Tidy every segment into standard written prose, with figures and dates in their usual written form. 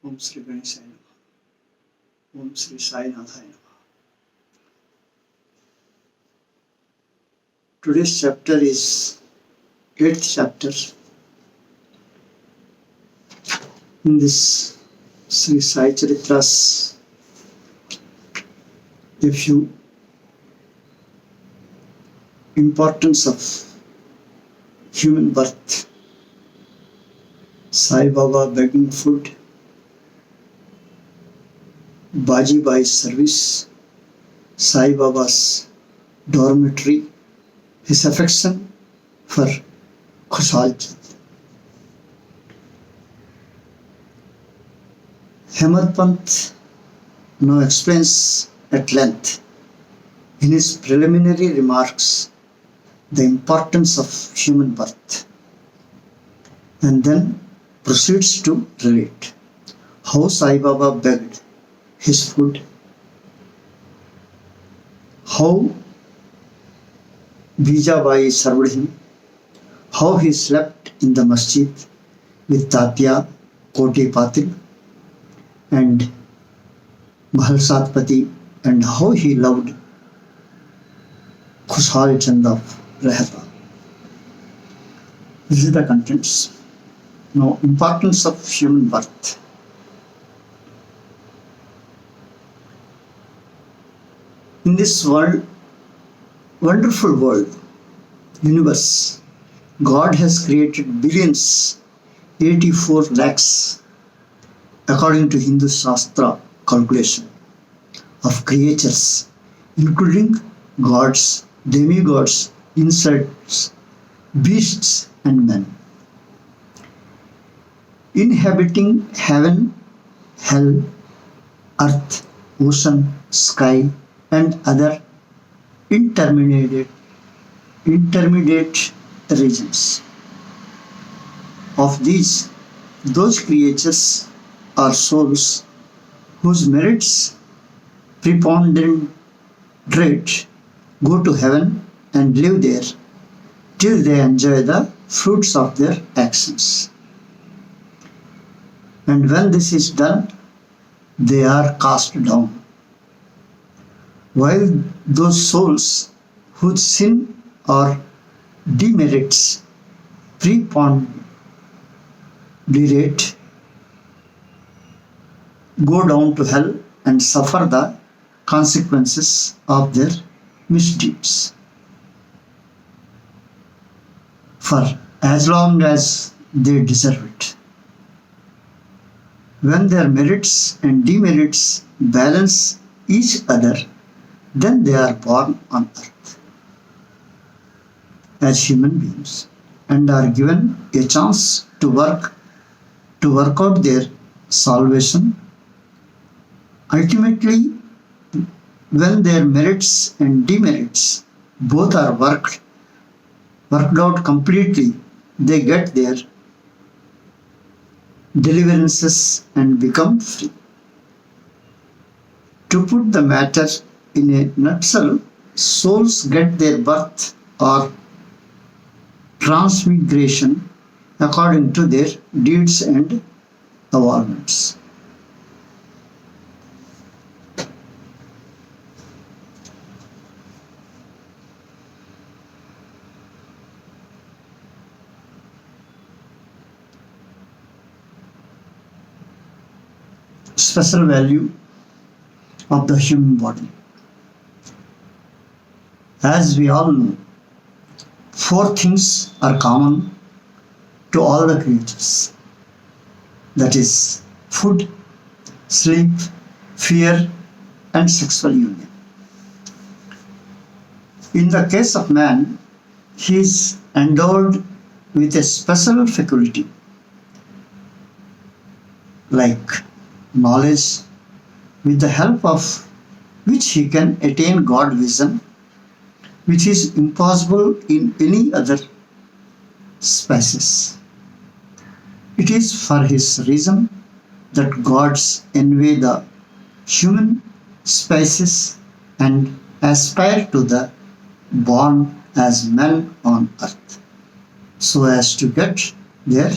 Om Sri Ganesaya Namaha. Om Sri Sai Nathaya Namaha. Today's chapter is 8th chapter in this Sri Satcharitra's. A few importance of human birth. Sai Baba begging food, Baji Bai's service, Sai Baba's dormitory, his affection for Khushal Chand. Hemad Pant now explains at length in his preliminary remarks the importance of human birth, and then proceeds to relate how Sai Baba begged his food, how Bijabai served him, how he slept in the masjid with Tatya, Koti Patil and Mahal Satpati, and how he loved Khushal Chand of Rahata. This is the contents. Now, importance of human birth. In this world, wonderful world, universe, God has created billions, 84 lakhs, according to Hindu Shastra calculation, of creatures, including gods, demigods, insects, beasts, and men, inhabiting heaven, hell, earth, ocean, sky, and other intermediate regions. Of these, those creatures are souls whose merits preponderate go to heaven and live there till they enjoy the fruits of their actions. And when this is done, they are cast down. While those souls whose sin or demerits preponderate go down to hell and suffer the consequences of their misdeeds. For as long as they deserve it. When their merits and demerits balance each other, then they are born on earth as human beings and are given a chance to work out their salvation. Ultimately, when their merits and demerits both are worked out completely, they get their deliverances and become free. To put the matter in a nutshell, souls get their birth or transmigration according to their deeds and achievements. Special value of the human body. As we all know, 4 things are common to all the creatures. That is food, sleep, fear, and sexual union. In the case of man, he is endowed with a special faculty like knowledge, with the help of which he can attain God vision, which is impossible in any other species. It is for his reason that gods envy the human species and aspire to the born as men on earth, so as to get their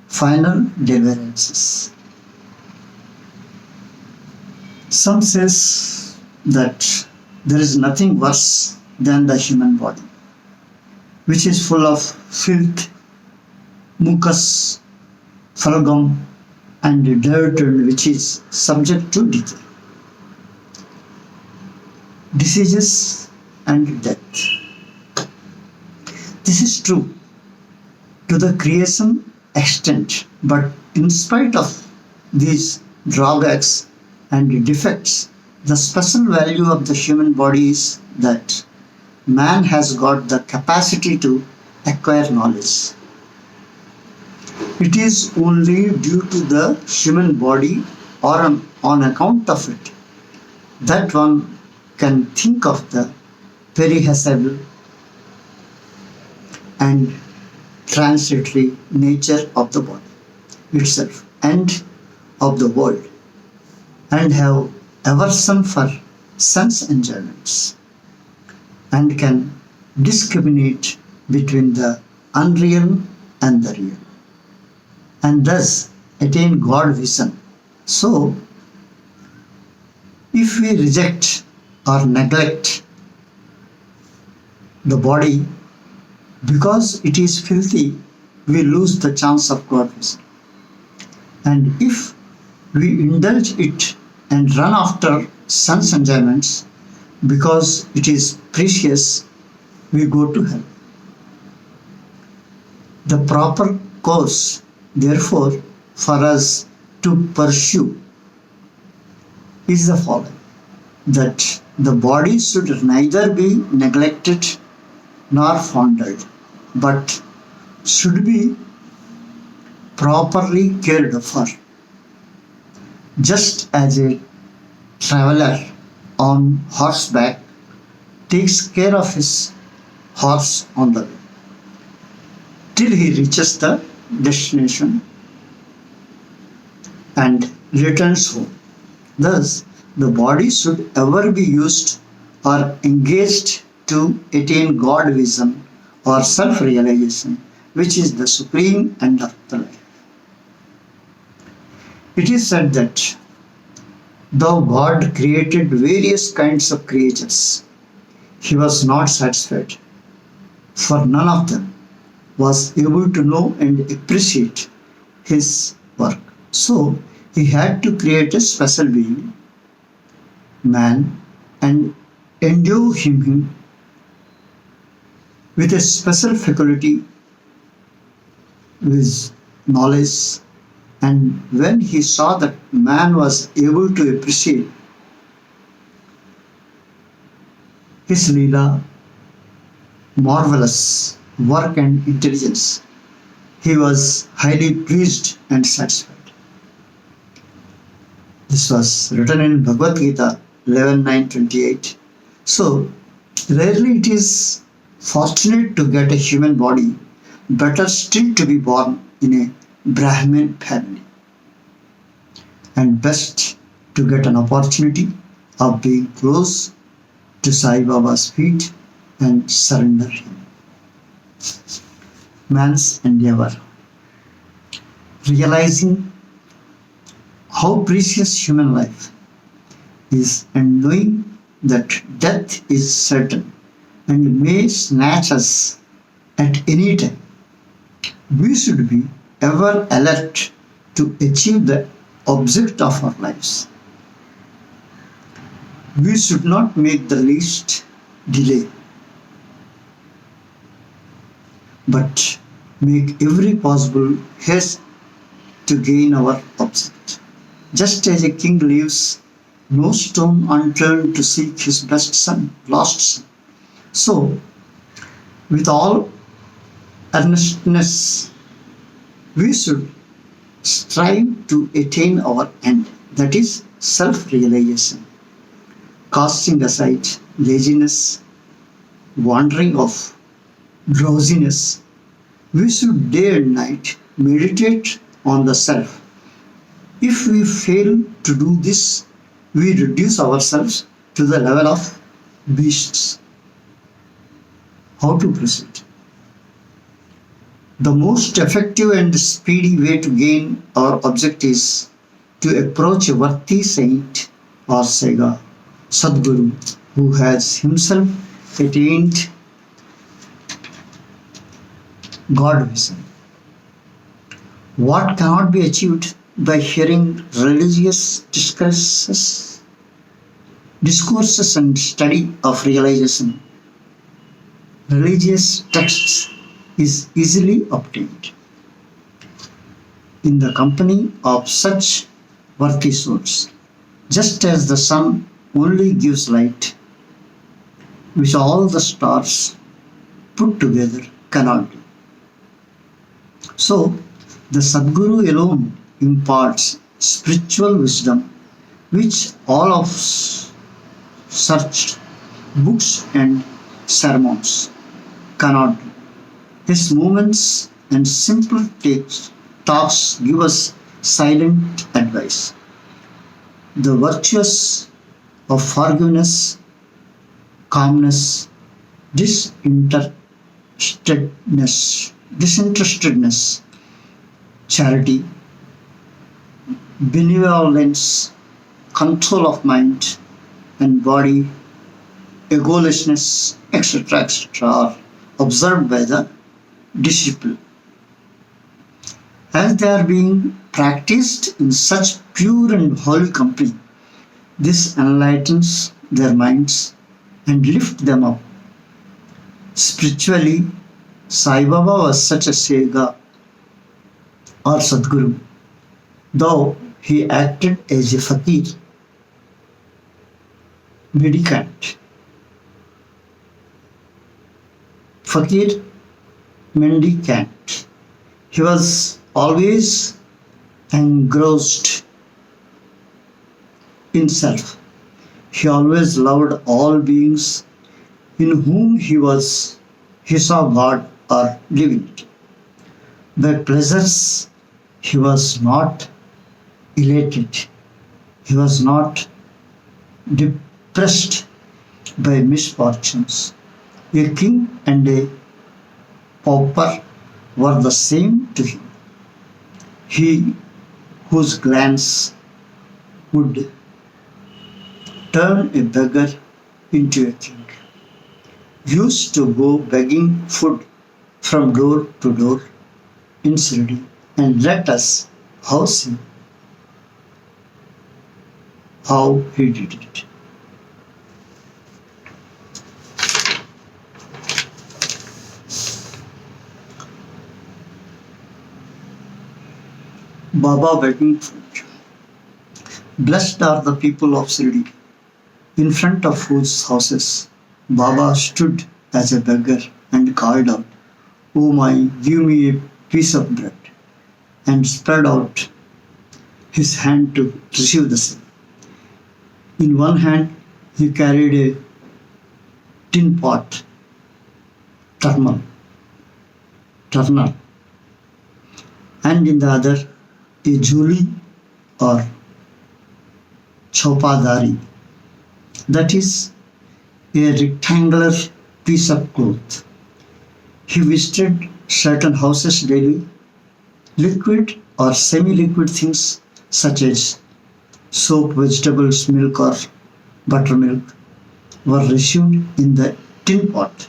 final deliverances. Some says that there is nothing worse than the human body, which is full of filth, mucus, phlegm, and dirt, and which is subject to decay, diseases, and death. This is true to the creation extent, but in spite of these drawbacks and defects, the special value of the human body is that man has got the capacity to acquire knowledge. It is only due to the human body or on account of it that one can think of the perishable and transitory nature of the body itself and of the world, and have aversion for sense enjoyments, and can discriminate between the unreal and the real, and thus attain God vision. So, if we reject or neglect the body because it is filthy, we lose the chance of God vision. And if we indulge it and run after sense enjoyments because it is precious, we go to hell. The proper course, therefore, for us to pursue is the following: that the body should neither be neglected nor fondled, but should be properly cared for, just as a traveler on horseback takes care of his horse on the way till he reaches the destination and returns home. Thus, the body should ever be used or engaged to attain God vision or self-realization, which is the supreme end of the life. It is said that though God created various kinds of creatures, he was not satisfied, for none of them was able to know and appreciate his work. So he had to create a special being, man, and endue him with a special faculty with knowledge. And when he saw that man was able to appreciate his Leela, marvelous work and intelligence, he was highly pleased and satisfied. This was written in Bhagavad Gita 11.9.28. So, rarely it is fortunate to get a human body, better still to be born in a Brahmin family, and best to get an opportunity of being close to Sai Baba's feet and surrender him. Man's endeavor, realizing how precious human life is and knowing that death is certain and may snatch us at any time, we should be ever alert to achieve the object of our lives. We should not make the least delay, but make every possible haste to gain our object. Just as a king leaves no stone unturned to seek his best son, lost son, so with all earnestness we should strive to attain our end, that is self-realization, casting aside laziness, wandering off, drowsiness. We should day and night meditate on the self. If we fail to do this, we reduce ourselves to the level of beasts. How to proceed? The most effective and speedy way to gain our object is to approach a worthy saint or Sega Sadguru, who has himself attained God vision. What cannot be achieved by hearing religious discourses and study of realization, religious texts is easily obtained. In the company of such worthy souls, just as the sun only gives light, which all the stars put together cannot do. So, the Sadguru alone imparts spiritual wisdom which all of searched books and sermons cannot do. His movements and simple talks give us silent advice. The virtues of forgiveness, calmness, disinterestedness, charity, benevolence, control of mind and body, egolessness, etc., are observed by the disciple. As they are being practiced in such pure and holy company, this enlightens their minds and lifts them up. Spiritually, Sai Baba was such a Sega or Sadguru, though he acted as a fakir, mendicant. Fakir, mendicant. He was always engrossed in self. He always loved all beings in whom he saw God or divinity. By pleasures he was not elated. He was not depressed by misfortunes. A king and a pauper were the same to him. He whose glance would turn a beggar into a king used to go begging food from door to door in Shirdi and let us house him how he did it. Baba begging food. Blessed are the people of Shirdi, in front of whose houses Baba stood as a beggar and called out, "O my, give me a piece of bread," and spread out his hand to receive the same. In one hand he carried a tin pot, turnal, and in the other a jholi or chopadari, that is a rectangular piece of cloth. He visited certain houses daily. Liquid or semi-liquid things such as soap, vegetables, milk or buttermilk were received in the tin pot,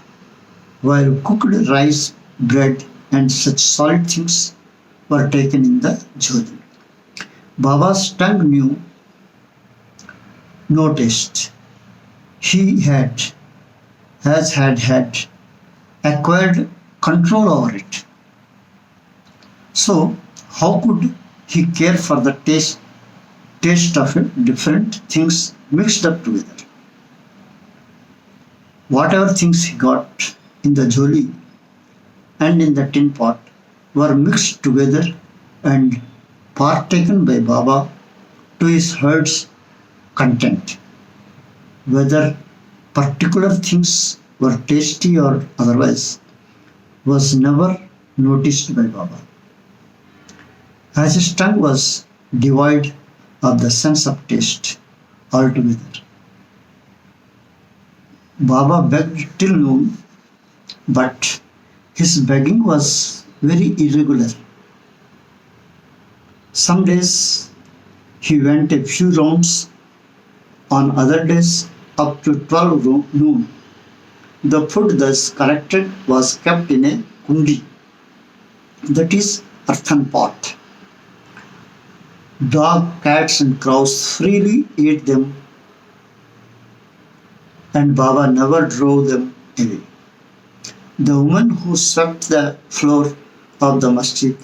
while cooked rice, bread and such solid things were taken in the jholi. Baba's tongue knew no taste. He had acquired control over it. So how could he care for the taste of it, different things mixed up together? Whatever things he got in the jholi and in the tin pot were mixed together and partaken by Baba to his heart's content. Whether particular things were tasty or otherwise was never noticed by Baba, as his tongue was devoid of the sense of taste altogether. Baba begged till noon, but his begging was very irregular. Some days he went a few rounds On other days, up to 12 noon, the food thus collected was kept in a kundi, that is, earthen pot. Dog, cats, and crows freely ate them, and Baba never drove them away. The woman who swept the floor of the masjid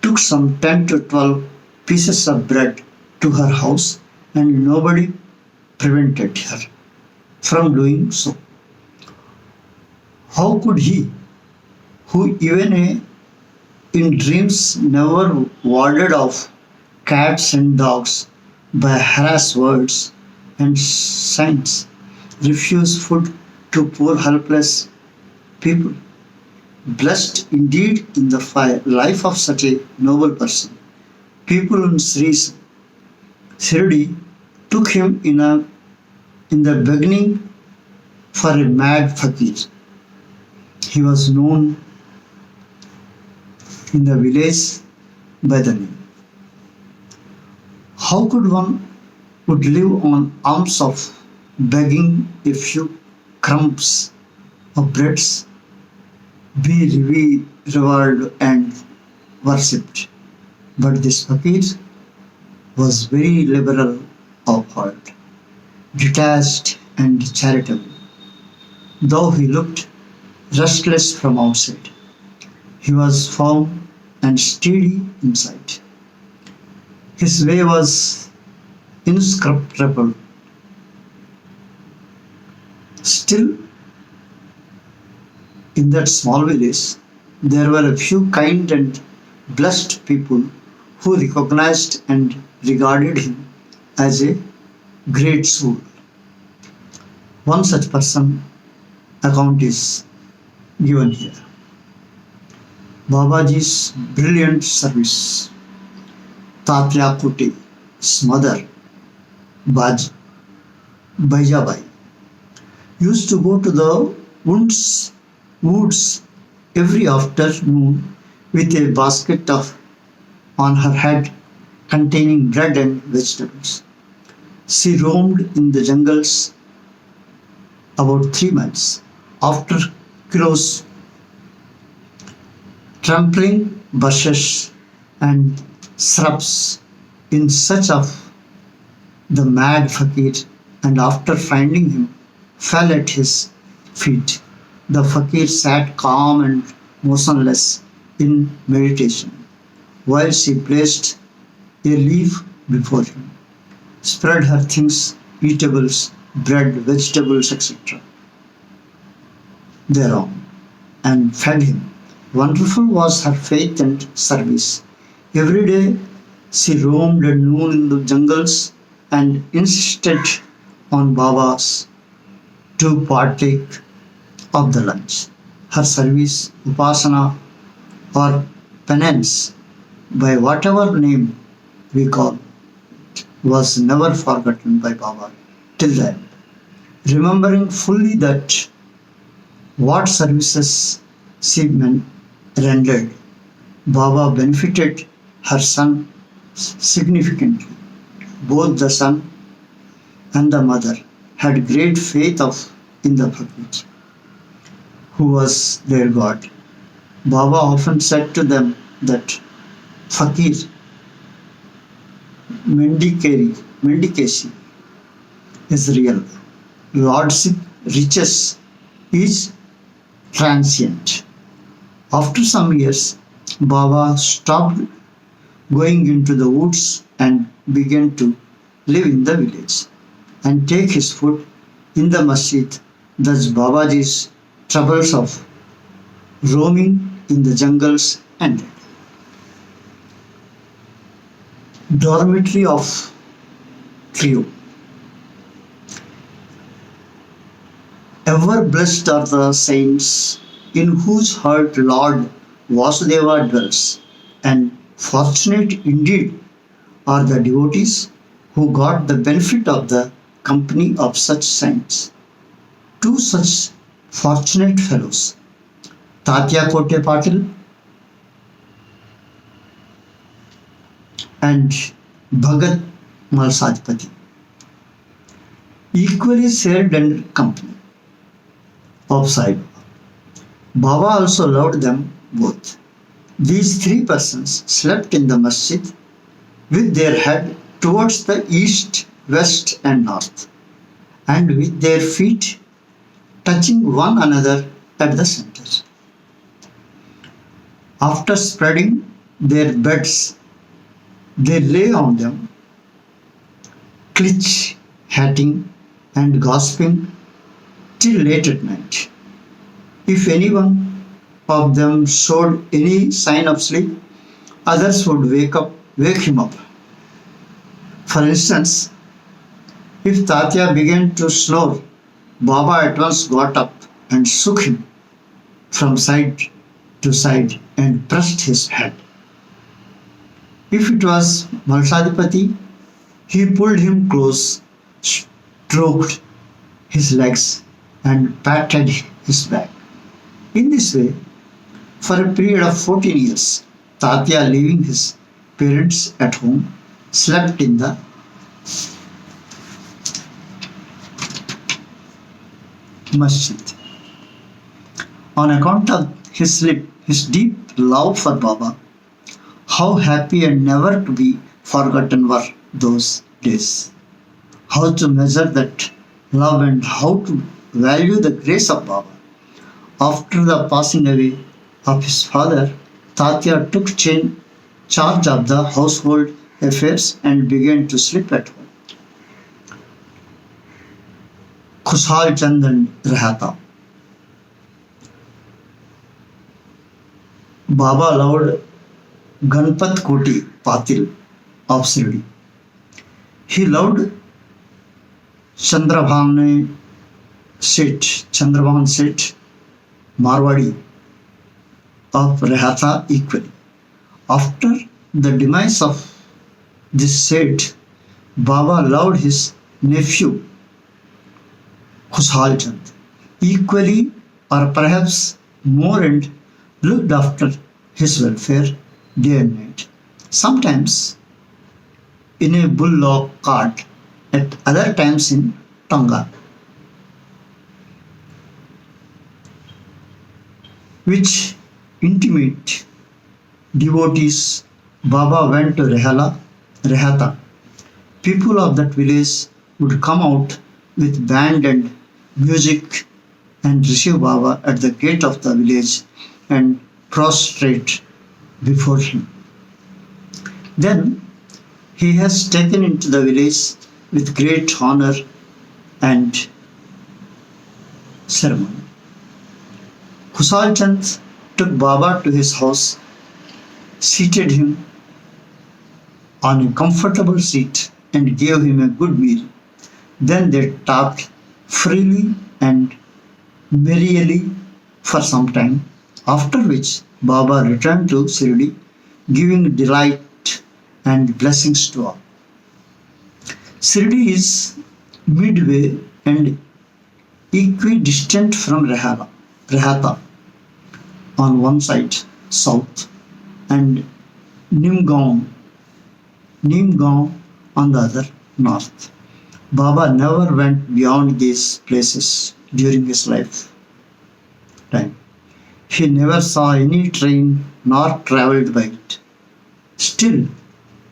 took some 10 to 12 pieces of bread to her house, and nobody prevented her from doing so. How could he, who even in dreams never warded off cats and dogs by harass words and signs, refuse food to poor helpless people? Blessed indeed in the life of such a noble person. People in Shirdi took him in the beginning for a mad fakir. He was known in the village by the name. How could one would live on alms of begging a few crumbs of breads, be revered and worshipped? But this fakir was very liberal of heart, detached and charitable. Though he looked restless from outside, he was firm and steady inside. His way was inscrutable. Still, in that small village, there were a few kind and blessed people who recognized and regarded him as a great soul. One such person account is given here. Babaji's brilliant service. Tatya Kuti's mother, Baijabai, used to go to the woods every afternoon with a basket on her head containing bread and vegetables. She roamed in the jungles about 3 months. After kilos, trampling bushes and shrubs in search of the mad fakir, and after finding him, fell at his feet. The fakir sat calm and motionless in meditation, while she placed a leaf before him, spread her things, eatables, bread, vegetables, etc. thereon, and fed him. Wonderful was her faith and service. Every day she roamed at noon in the jungles and insisted on Babas to partake of the lunch. Her service, upasana, or penance, by whatever name we call it, was never forgotten by Baba till then. Remembering fully that what services she rendered, Baba benefited her son significantly. Both the son and the mother had great faith in the fakir, who was their God. Baba often said to them that fakir mendicacy is real. Lordship, riches is transient. After some years, Baba stopped going into the woods and began to live in the village and take his food in the masjid. Thus Babaji's troubles of roaming in the jungles ended. Dormitory of Trio. Ever blessed are the saints in whose heart Lord Vasudeva dwells, and fortunate indeed are the devotees who got the benefit of the company of such saints. Two such fortunate fellows, Tatya Kote Patil and Bhagat Malsajpati, equally shared and company of Sai Baba. Baba also loved them both. These three persons slept in the masjid with their head towards the east, west, and north, and with their feet touching one another at the center. After spreading their beds, they lay on them, clitch hatting and gossiping till late at night. If anyone of them showed any sign of sleep, others would wake him up. For instance, if Tatya began to snore, Baba at once got up and shook him from side to side and pressed his head. If it was Malsadipati, he pulled him close, stroked his legs, and patted his back. In this way, for a period of 14 years, Tatya, leaving his parents at home, slept in the masjid. On account of his deep love for Baba, how happy and never to be forgotten were those days. How to measure that love and how to value the grace of Baba. After the passing away of his father, Tatya took charge of the household affairs and began to sleep at home. Khushal Chand and Rahata. Baba loved Ganpat Koti Patil of Shirdi. He loved Chandrabhan Seth Marwadi of Rahata equally. After the demise of this Seth, Baba loved his nephew Khushal Chand equally or perhaps more and looked after his welfare day and night. Sometimes in a bullock cart, at other times in Tonga, which intimate devotees Baba went to Rahata. People of that village would come out with band and music and receive Baba at the gate of the village and prostrate before him. Then he has taken into the village with great honor and ceremony. Khushal Chand took Baba to his house, seated him on a comfortable seat and gave him a good meal. Then they talked freely and merrily for some time, after which Baba returned to Shirdi, giving delight and blessings to all. Shirdi is midway and equidistant from Rahata on one side, south, and Nimgaon on the other, north. Baba never went beyond these places during his lifetime. He never saw any train nor travelled by it. Still,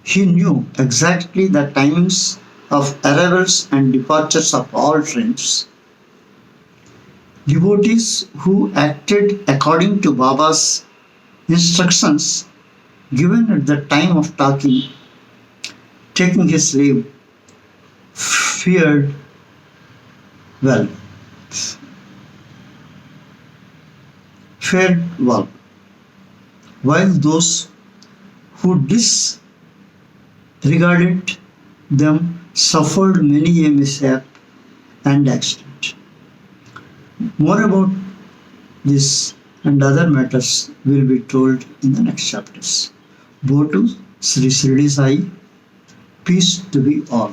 he knew exactly the timings of arrivals and departures of all trains. Devotees who acted according to Baba's instructions given at the time of taking his leave, fared well. While those who disregarded them suffered many a mishap and accident. More about this and other matters will be told in the next chapters. Go to Sri Shirdi Sai. Peace to be all.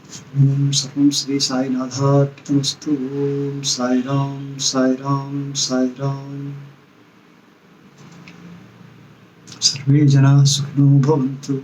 Sarvam Sri Sai Nadharpanastu. Sai Ram, Sai Ram, Sai Ram. Sarve Jana Sukhino Bhavantu.